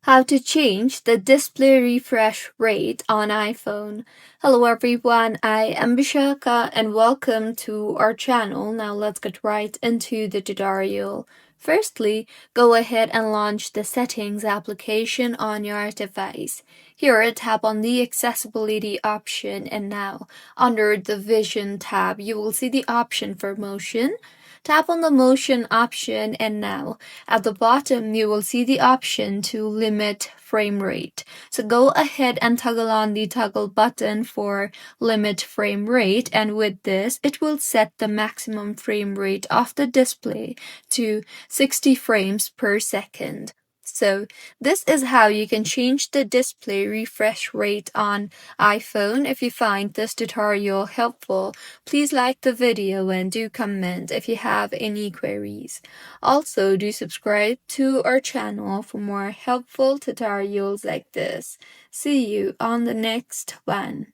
How to change the display refresh rate on iPhone. Hello everyone, I am Bishaka and welcome to our channel. Now let's get right into the tutorial. Firstly, go ahead and launch the settings application on your device. Here, tap on the accessibility option and now under the vision tab, you will see the option for motion. Tap on the motion option and now at the bottom you will see the option to limit frame rate. So go ahead and toggle on the toggle button for limit frame rate, and with this it will set the maximum frame rate of the display to 60 frames per second. So this is how you can change the display refresh rate on iPhone. If you find this tutorial helpful, please like the video and do comment if you have any queries. Also, do subscribe to our channel for more helpful tutorials like this. See you on the next one.